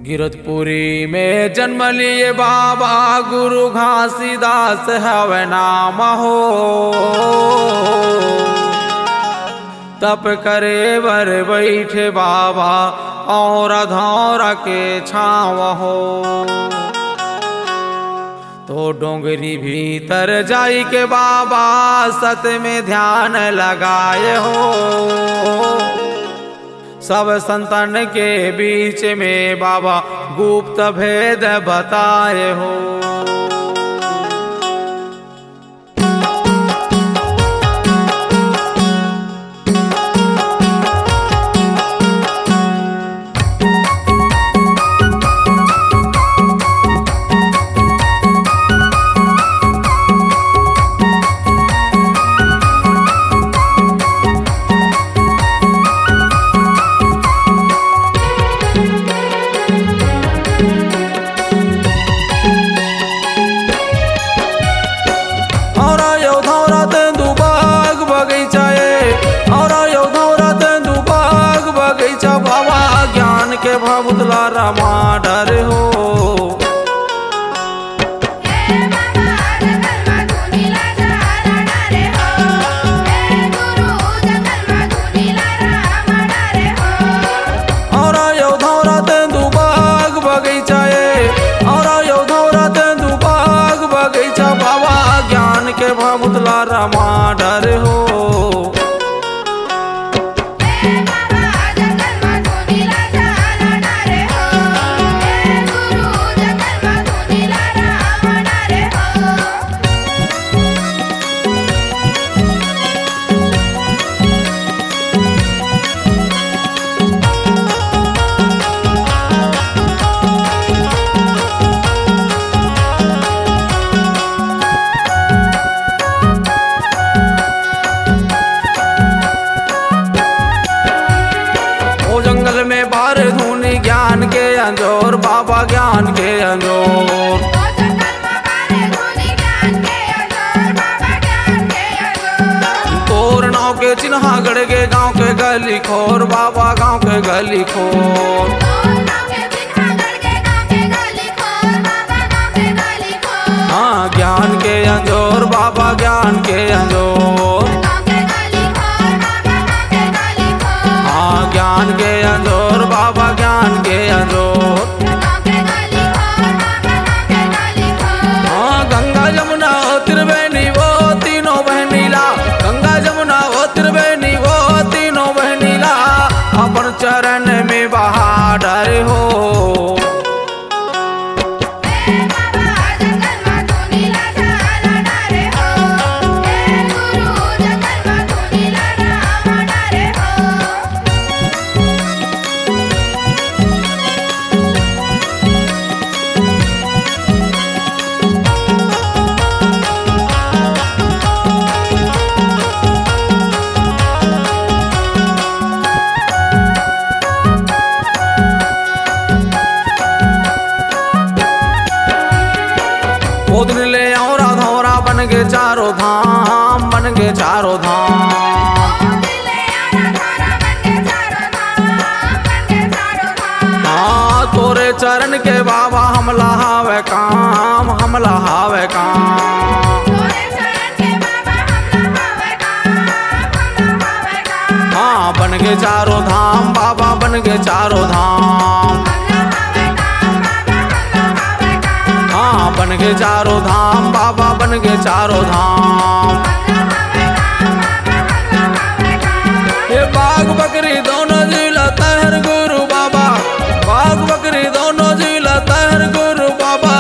गिरधपुरी में जन्म लिए बाबा गुरु घासीदास हवे नाम हो। तप करे बर बैठे बाबा और धौरा के छाव हो। तो डोंगरी भीतर जाई के बाबा सत में ध्यान लगाए हो। सब संतन के बीच में बाबा गुप्त भेद बताए हो। के भवतला रमा डर हो। और योधौरा तेंदु बाग बगीचा और योधौरा तेंदु बाग बगीचा बाबा ज्ञान के भवतला रमा डर हो। जंगल में बार धुनी ज्ञान के अंजोर बाबा ज्ञान के अंजोर। तोर नाव के चिन्हा गढ़ के गांव के गली खोर बाबा गांव के गली खोर। हाँ ज्ञान के अंजोर बाबा ज्ञान के अंजोर। हाँ ज्ञान के अंजोर बाबा ज्ञान के अंजोर। हाँ गंगा जमुना ओ त्रिवेणी वो तीनों बहनीला। गंगा जमुना ओ त्रिवेणी वो तीनों बहनीला। अपन चरण में बहा डर हो। दिन ले औरा धौरा बन गए चारों धाम बन गए चारों धाम। हाँ तोरे चरण के बाबा हमला हावे काम हमला हावे काम। हाँ बन गए चारों धाम बाबा बन गए चारों धाम। हाँ बन गए चारों धाम बाबा बन गए चारों धाम। ये बाघ बकरी दोनों जिला तहर गुरु बाबा। बाघ बकरी दोनों जिला तहर गुरु बाबा।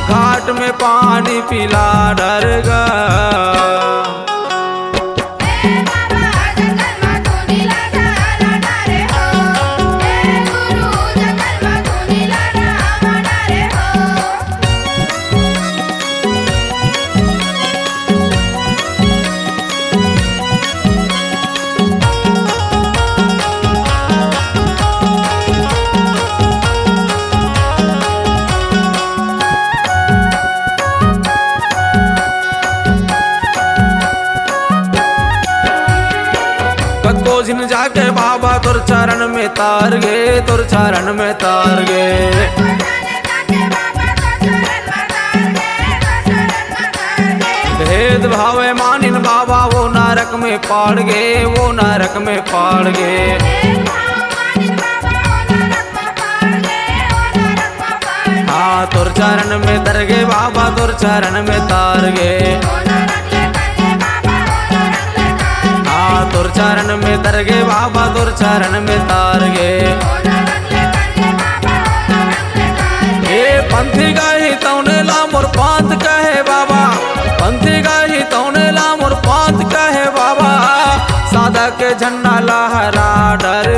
घाट में पानी पिला डर गा। जाके बाबा तुर चरण में तार गे, तुर चरण में तार गे। भेद भावे मानिन बाबा वो नरक में पाड़ गे, वो नरक में पाड़ गे। हाँ तुर चरण में तर गे बाबा, तुर चरण में तार गे। हाँ तुर चरण में तर गे बाबा, तुर चरण में तार गे। ये पंथी गाही तौने ला मोर पांत कहे बाबा, पंथी गाही तौने ला मोर पांत कहे बाबा। सादा के झंडा लहरा डर